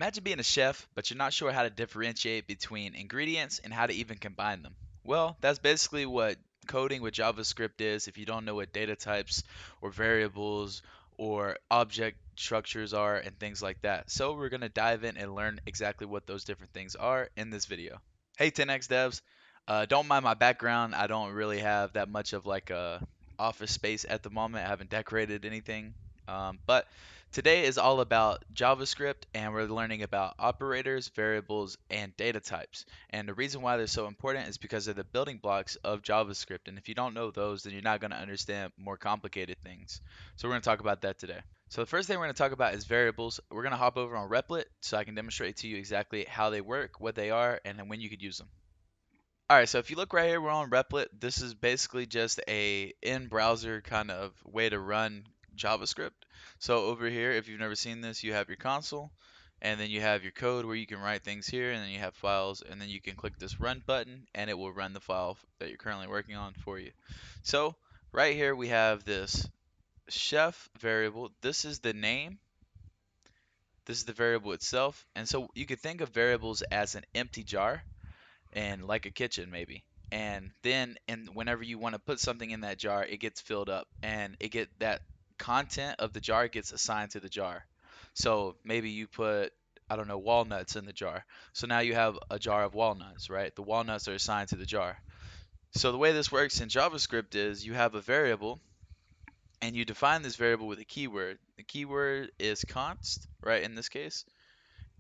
Imagine being a chef, but you're not sure how to differentiate between ingredients and how to even combine them. Well, that's basically what coding with JavaScript is if you don't know what data types or variables or object structures are and things like that. So we're going to dive in and learn exactly what those different things are in this video. Hey 10x devs, don't mind my background. I don't really have that much of like a office space at the moment. I haven't decorated anything. But today is all about JavaScript, and we're learning about operators, variables, and data types. And the reason why they're so important is because they're the building blocks of JavaScript. And if you don't know those, then you're not going to understand more complicated things. So we're going to talk about that today. So the first thing we're going to talk about is variables. We're going to hop over on Replit so I can demonstrate to you exactly how they work, what they are, and then when you could use them. All right, so if you look right here, we're on Replit. This is basically just a in-browser kind of way to run JavaScript. So over here, if you've never seen this, you have your console, and then you have your code where you can write things here, and then you have files, and then you can click this run button, and it will run the file that you're currently working on for you. So right here, we have this chef variable. This is the name. This is the variable itself. And so you could think of variables as an empty jar and like a kitchen maybe. And then and whenever you want to put something in that jar, it gets filled up and it get that content of the jar gets assigned to the jar. So maybe you put, I don't know, walnuts in the jar. So now you have a jar of walnuts, right? The walnuts are assigned to the jar. So the way this works in JavaScript is you have a variable and you define this variable with a keyword. The keyword is const, right, in this case.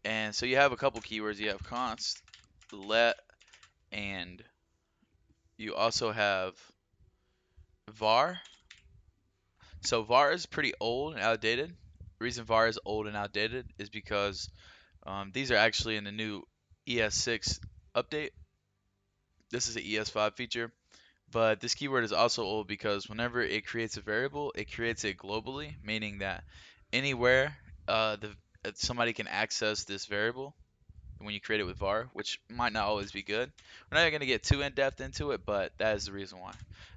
And so you have a couple keywords. You have const, let, and you also have var. So var is pretty old and outdated. The reason var is old and outdated is because these are actually in the new ES6 update. This is an ES5 feature, but this keyword is also old because whenever it creates a variable, it creates it globally, meaning that anywhere somebody can access this variable when you create it with var, which might not always be good. We're not going to get too in depth into it, but that is the reason why.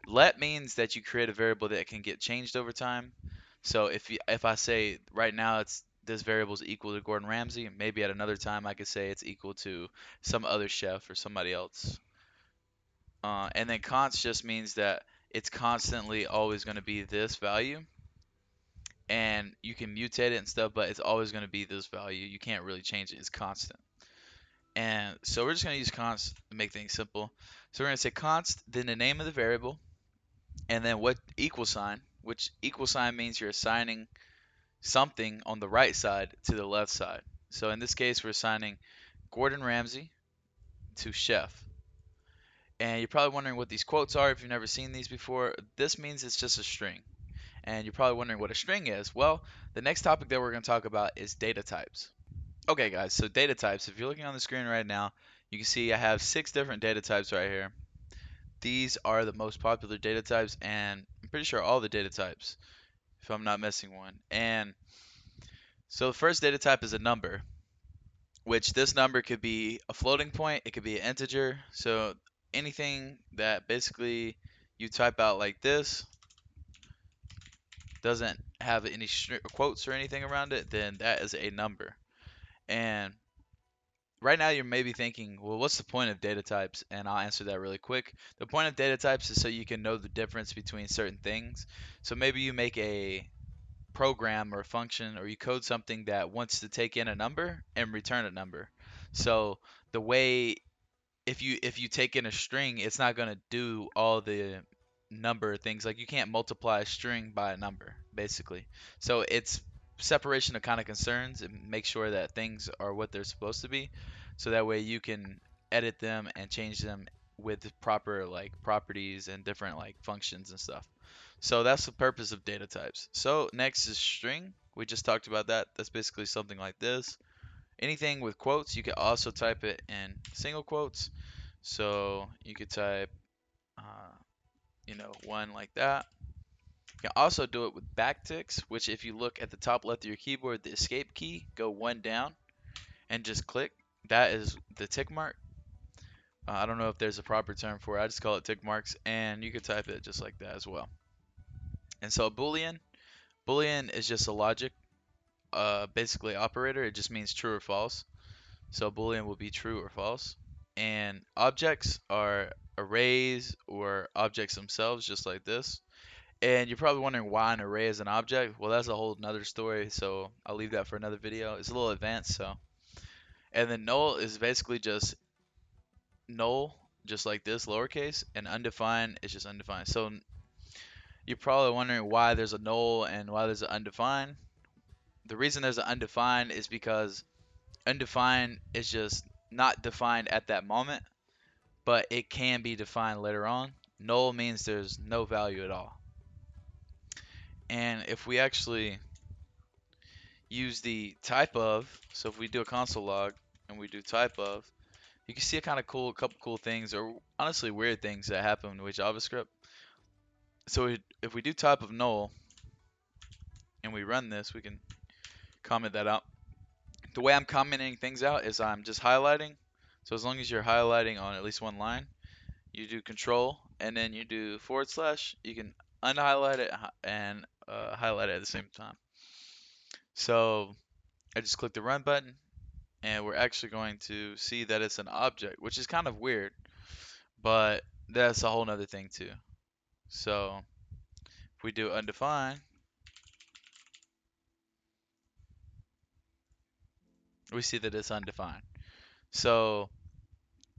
Let means that you create a variable that can get changed over time. So if I say right now it's this variable is equal to Gordon Ramsay, maybe at another time I could say it's equal to some other chef or somebody else. And then const just means that it's constantly always going to be this value, and you can mutate it and stuff, but it's always going to be this value. You can't really change it. It's constant. And so we're just going to use const to make things simple. So we're going to say const, then the name of the variable, and then what equal sign, which equal sign means you're assigning something on the right side to the left side. So in this case, we're assigning Gordon Ramsay to chef. And you're probably wondering what these quotes are if you've never seen these before. This means it's just a string. And you're probably wondering what a string is. Well, the next topic that we're going to talk about is data types. Okay, guys, so data types. If you're looking on the screen right now, you can see I have 6 different data types right here. These are the most popular data types, and I'm pretty sure all the data types, if I'm not missing one. And so the first data type is a number, which this number could be a floating point, it could be an integer. So anything that basically you type out like this doesn't have any quotes or anything around it, then that is a number. And right now you're maybe thinking, well, what's the point of data types? And I'll answer that really quick. The point of data types is so you can know the difference between certain things. So maybe you make a program or a function or you code something that wants to take in a number and return a number. So the way if you take in a string, it's not going to do all the number things. Like you can't multiply a string by a number, basically. So it's separation of kind of concerns and make sure that things are what they're supposed to be. So that way you can edit them and change them with proper like properties and different like functions and stuff. So that's the purpose of data types. So next is string. We just talked about that. That's basically something like this. Anything with quotes, you can also type it in single quotes. So you could type, one like that. You can also do it with backticks, which if you look at the top left of your keyboard, the escape key, go one down and just click. That is the tick mark. I don't know if there's a proper term for it. I just call it tick marks, and you could type it just like that as well. And so Boolean is just a logic basically operator. It just means true or false. So Boolean will be true or false. And objects are arrays or objects themselves, just like this. And you're probably wondering why an array is an object. Well, that's a whole nother story, so I'll leave that for another video. It's a little advanced, so. And then null is basically just null, just like this, lowercase, and undefined is just undefined. So you're probably wondering why there's a null and why there's an undefined. The reason there's an undefined is because undefined is just not defined at that moment, but it can be defined later on. Null means there's no value at all. And if we actually use the type of, so if we do a console log and we do type of, you can see a kind of cool, couple cool things, or honestly weird things that happen with JavaScript. So if we do type of null and we run this, we can comment that out. The way I'm commenting things out is I'm just highlighting. So as long as you're highlighting on at least one line, you do control and then you do forward slash. You can unhighlight it and highlight it at the same time. So I just click the run button and we're actually going to see that it's an object, which is kind of weird, but that's a whole nother thing too. So if we do undefined, we see that it's undefined. So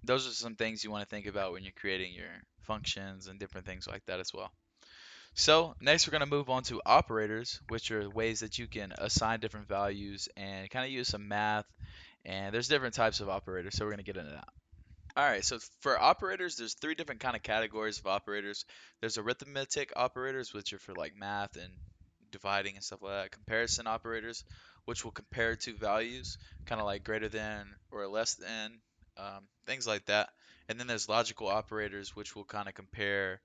those are some things you want to think about when you're creating your functions and different things like that as well. So next we're going to move on to operators, which are ways that you can assign different values and kind of use some math. And there's different types of operators, so we're going to get into that. All right, so for operators, there's three different kind of categories of operators. There's arithmetic operators, which are for like math and dividing and stuff like that. Comparison operators, which will compare two values, kind of like greater than or less than, things like that. And then there's logical operators, which will kind of compare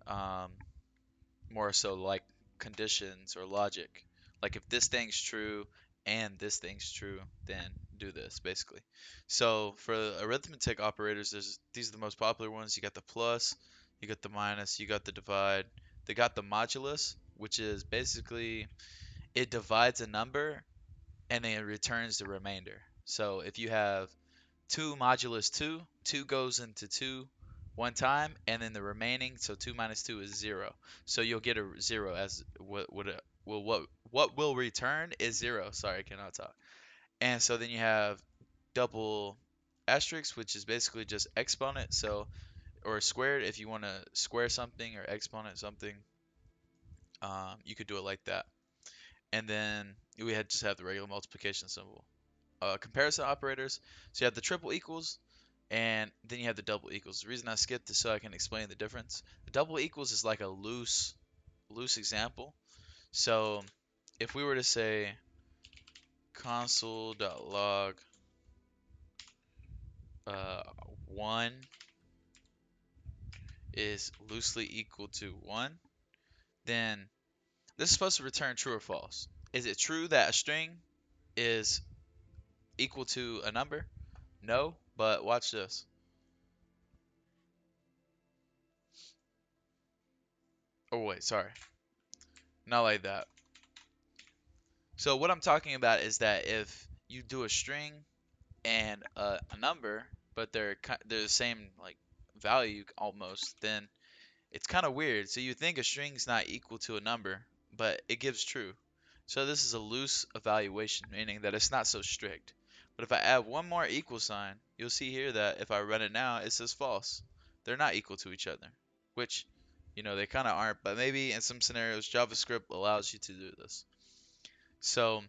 um, more so like conditions or logic. Like if this thing's true and this thing's true, then do this basically. So for arithmetic operators, these are the most popular ones. You got the plus, you got the minus, you got the divide. They got the modulus, which is basically it divides a number and then it returns the remainder. So if you have 2 modulus 2, 2 goes into 2 one time, and then the remaining, so 2 minus 2 is 0. So you'll get a 0 as what will return is 0. Sorry, I cannot talk. And so then you have double asterisk, which is basically just exponent, so or squared if you want to square something or exponent something, you could do it like that. And then we had just have the regular multiplication symbol. Comparison operators. So you have the triple equals, and then you have the double equals. The reason I skipped is so I can explain the difference. The double equals is like a loose example. So if we were to say console.log 1 is loosely equal to 1, then this is supposed to return true or false. Is it true that a string is equal to a number? No, but watch this. Oh wait, sorry. Not like that. So what I'm talking about is that if you do a string and a number, but they're the same like value almost, then it's kind of weird. So you think a string's not equal to a number, but it gives true. So this is a loose evaluation, meaning that it's not so strict. But if I add one more equal sign, you'll see here that if I run it now, it says false. They're not equal to each other, which, they kind of aren't, but maybe in some scenarios, JavaScript allows you to do this. So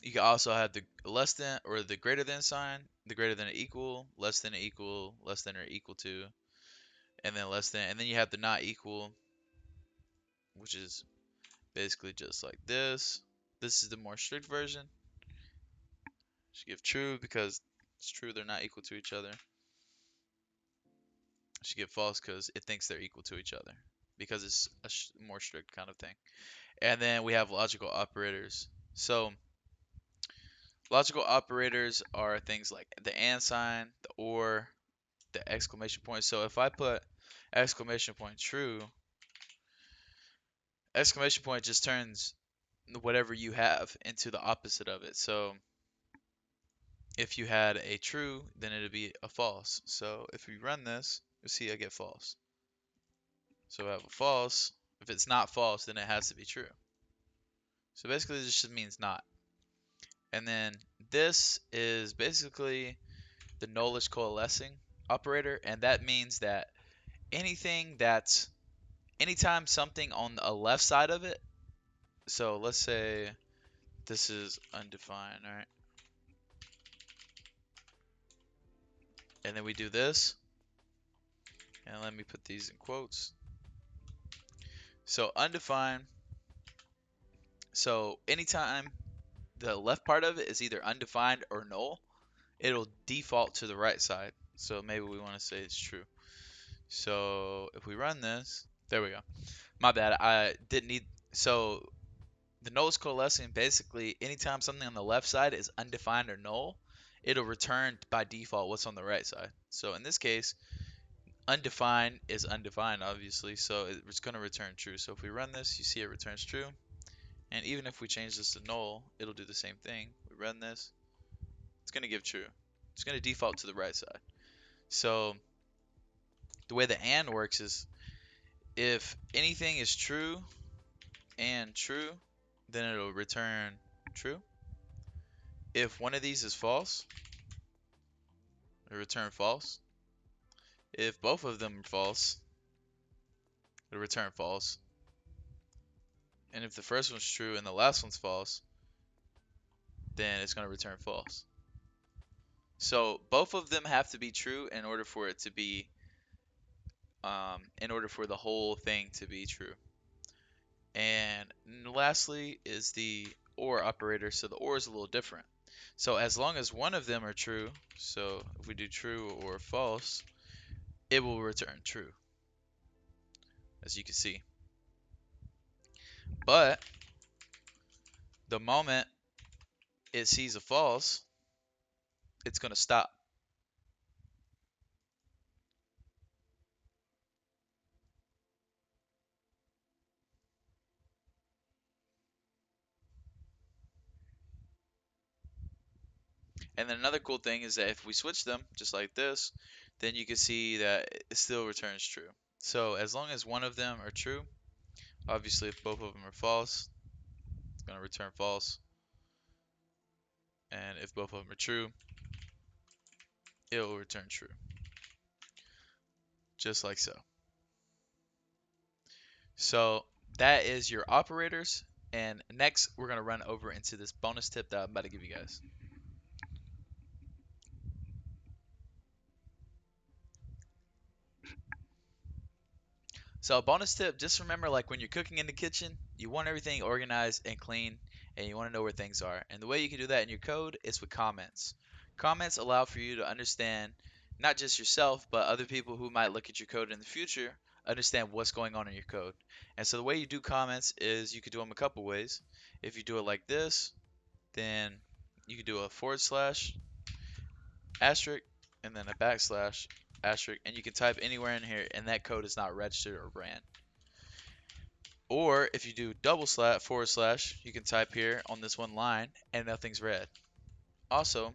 you can also have the less than or the greater than sign, the greater than or equal, less than or equal to, and then less than, and then you have the not equal, which is basically just like this. This is the more strict version. Should give true because it's true they're not equal to each other. Should give false because it thinks they're equal to each other because it's a more strict kind of thing. And then we have logical operators. So logical operators are things like the and sign, the or, the exclamation point. So if I put exclamation point true, exclamation point just turns whatever you have into the opposite of it. So if you had a true, then it'd be a false. So if we run this, you'll see I get false. So I have a false. If it's not false, then it has to be true. So basically, this just means not. And then this is basically the knowledge coalescing operator, and that means that anything that's anytime something on a left side of it. So let's say this is undefined, all right? And then we do this, and let me put these in quotes. So undefined. So anytime the left part of it is either undefined or null, it'll default to the right side. So maybe we want to say it's true. So if we run this, there we go. My bad. I didn't need. So the null is coalescing. Basically, anytime something on the left side is undefined or null, it'll return by default what's on the right side. So in this case, undefined is undefined, obviously. So it's going to return true. So if we run this, you see it returns true. And even if we change this to null, it'll do the same thing. We run this, it's going to give true. It's going to default to the right side. So the way the AND works is if anything is true and true, then it'll return true. If one of these is false, it'll return false. If both of them are false, it'll return false. And if the first one's true and the last one's false, then it's going to return false. So both of them have to be true in order for it to be, in order for the whole thing to be true. And lastly is the OR operator. So the OR is a little different. So as long as one of them are true, so if we do true or false, it will return true, as you can see. But the moment it sees a false, it's going to stop. And then another cool thing is that if we switch them, just like this, then you can see that it still returns true. So as long as one of them are true, obviously if both of them are false, it's going to return false. And if both of them are true, it will return true. Just like so. So that is your operators. And next, we're going to run over into this bonus tip that I'm about to give you guys. So a bonus tip, just remember like when you're cooking in the kitchen, you want everything organized and clean and you want to know where things are. And the way you can do that in your code is with comments. Comments allow for you to understand not just yourself, but other people who might look at your code in the future, understand what's going on in your code. And so the way you do comments is you could do them a couple ways. If you do it like this, then you could do a forward slash asterisk and then a backslash asterisk, and you can type anywhere in here and that code is not registered or ran. Or if you do double slash forward slash, you can type here on this one line and nothing's read. Also,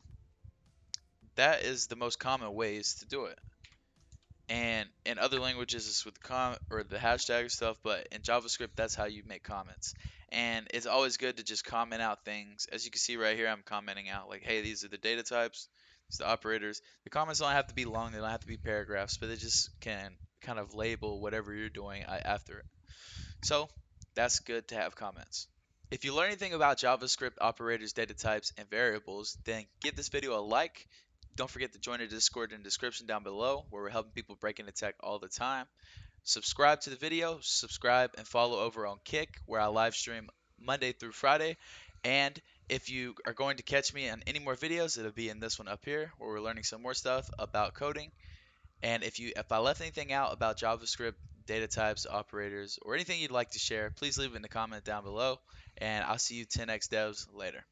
that is the most common ways to do it. And in other languages, it's with the or the hashtag stuff, but in JavaScript, that's how you make comments. And it's always good to just comment out things. As you can see right here, I'm commenting out like, hey, these are the data types, these are the operators. The comments don't have to be long, they don't have to be paragraphs, but they just can kind of label whatever you're doing after it. So that's good to have comments. If you learn anything about JavaScript operators, data types, and variables, then give this video a like. Don't forget to join the Discord in the description down below, where we're helping people break into tech all the time. Subscribe to the video, subscribe and follow over on Kick, where I live stream Monday through Friday. And if you are going to catch me on any more videos, it'll be in this one up here, where we're learning some more stuff about coding. And if I left anything out about JavaScript, data types, operators, or anything you'd like to share, please leave it in the comment down below. And I'll see you 10x devs later.